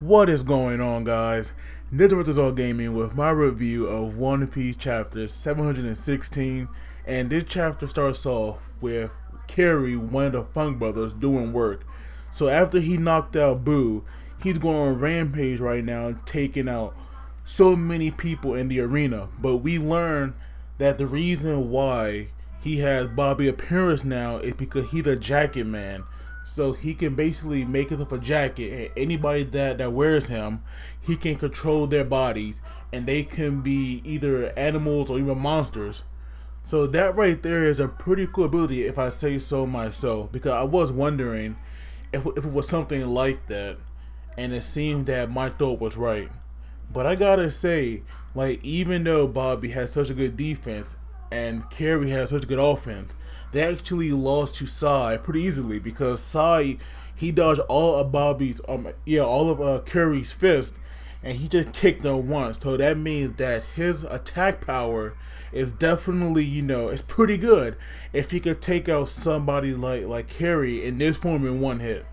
What is going on, guys? This is All Gaming with my review of One Piece chapter 716, and this chapter starts off with Carrie, one of the Funk Brothers, doing work. So after he knocked out Boo, he's going on a rampage right now, taking out so many people in the arena. But we learn that the reason why he has Bobby appearance now is because he's a jacket man. So he can basically make himself a jacket, and anybody that wears him, he can control their bodies, and they can be either animals or even monsters. So that right there is a pretty cool ability, if I say so myself, because I was wondering if it was something like that, and it seemed that my thought was right. But I gotta say, like, even though Bobby has such a good defense and Carrie has such a good offense, they actually lost to Sai pretty easily, because Sai, he dodged all of Carrie's fist, and he just kicked them once. So that means that his attack power is definitely, it's pretty good if he could take out somebody like Carrie in this form in one hit.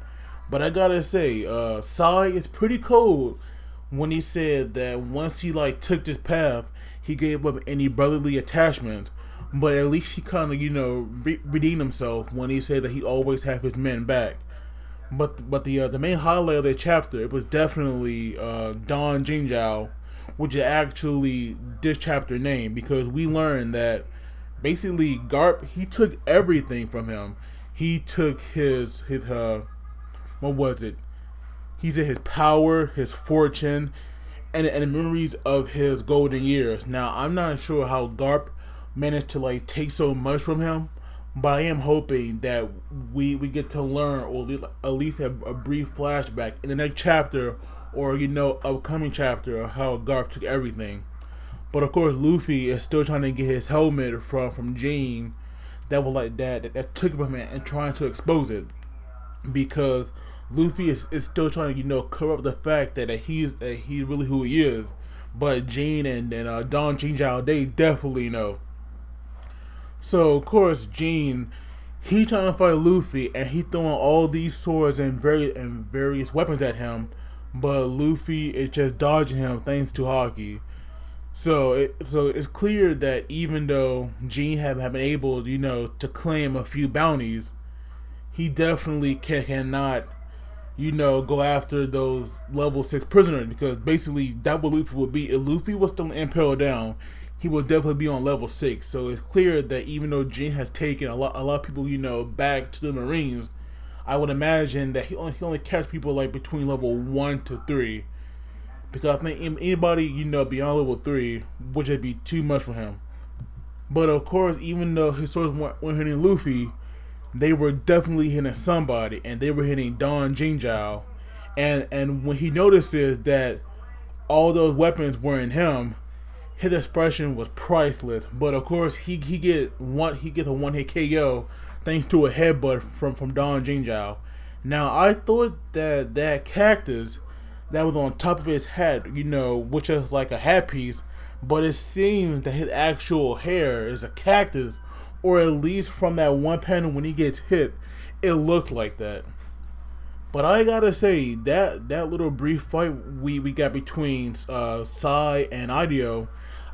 But I gotta say, Sai is pretty cold when he said that once he took this path, he gave up any brotherly attachment. But at least he kind of, redeemed himself when he said that he always have his men back. But the main highlight of the chapter, it was definitely Don Chinjao, which is actually this chapter name, because we learned that basically Garp, he took everything from him. He took his what was it? He said his power, his fortune, and the memories of his golden years. Now I'm not sure how Garp managed to take so much from him, but I am hoping that we get to learn, or at least have a brief flashback in the next chapter, or upcoming chapter, of how Garp took everything. But of course Luffy is still trying to get his helmet from Jean that was that took from him, and trying to expose it, because Luffy is still trying to cover up the fact that he's really who he is. But Jean and Don Chinjao, they definitely know. So of course Jean, he trying to fight Luffy, and he throwing all these swords and various weapons at him, but Luffy is just dodging him thanks to Haki. So it's clear that even though Jean have been able to claim a few bounties, he definitely cannot go after those level 6 prisoners, because basically that what Luffy would be. If Luffy was still impaled down, he will definitely be on level 6. So it's clear that even though Jin has taken a lot of people, back to the Marines, I would imagine that he only catch people between level 1 to 3. Because I think anybody, beyond level 3 would just be too much for him. But of course, even though his swords weren't hitting Luffy, they were definitely hitting somebody, and they were hitting Don Chinjao. And when he notices that all those weapons were in him, his expression was priceless. But of course, he gets a one hit KO thanks to a headbutt from Don Chinjao. Now I thought that cactus that was on top of his head, which is like a hat piece, but it seems that his actual hair is a cactus, or at least from that one panel when he gets hit, it looks like that. But I gotta say, that little brief fight we got between Sai and Ideo,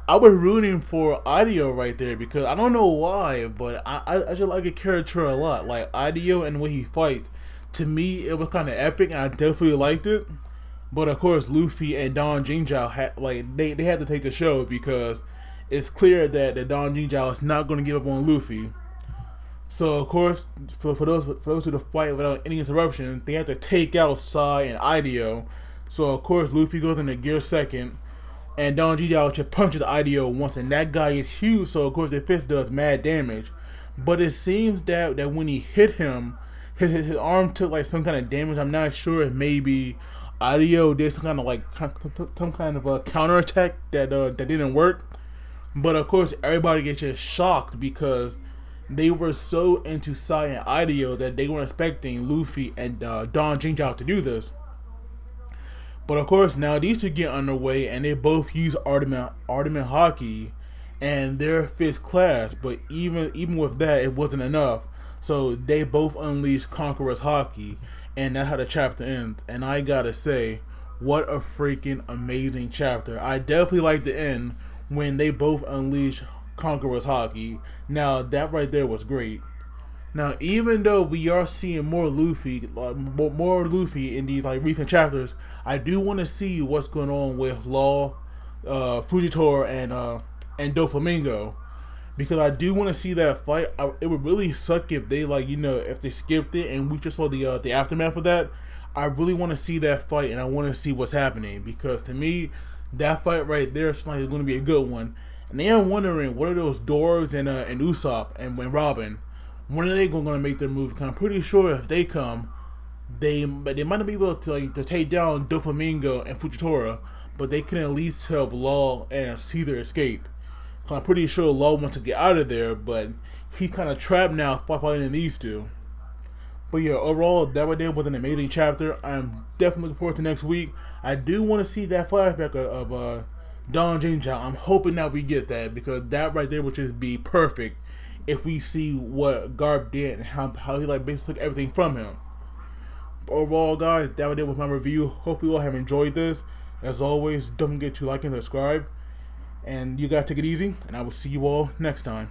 I was rooting for Ideo right there, because I don't know why, but I just like a character a lot. Like Ideo and the way he fights, to me it was kind of epic, and I definitely liked it. But of course Luffy and Don Chinjao had they had to take the show, because it's clear that Don Chinjao is not going to give up on Luffy. So of course, for those who to fight without any interruption, they have to take out Sai and Ideo. So of course Luffy goes into gear second, and Don Chinjao just punches Ideo once, and that guy is huge. So of course the fist does mad damage. But it seems that when he hit him, his arm took some kind of damage. I'm not sure if maybe Ideo did some kind of a counterattack that didn't work. But of course everybody gets just shocked, because they were so into Sai and Ideo that they weren't expecting Luffy and Don Chinjao to do this. But of course now these two get underway, and they both use Artemis Haki, and they're 5th class. But even with that, it wasn't enough. So they both unleashed Conqueror's Haki, and that's how the chapter ends. And I gotta say, what a freaking amazing chapter. I definitely like the end when they both unleash Conqueror's Haki. Now that right there was great. Now, even though we are seeing more Luffy, more Luffy in these like recent chapters, I do want to see what's going on with Law, Fujitora, and Doflamingo, because I do want to see that fight. It would really suck if they if they skipped it and we just saw the aftermath of that. I really want to see that fight, and I want to see what's happening, because to me, that fight right there is going to be a good one. And they are wondering, what are those dwarves and Usopp and Robin? When are they going to make their move? Because I'm pretty sure if they come, they might not be able to take down Doflamingo and Fujitora, but they can at least help Law and Caesar escape. So I'm pretty sure Law wants to get out of there, but he's kind of trapped now fighting these two. But yeah, overall, that right there was an amazing chapter. I'm definitely looking forward to next week. I do want to see that flashback of Don Chinjao. I'm hoping that we get that, because that right there would just be perfect if we see what Garp did and how he basically took everything from him. But overall, guys, that right there was my review. Hopefully you all have enjoyed this. As always, don't forget to like and subscribe. And you guys take it easy, and I will see you all next time.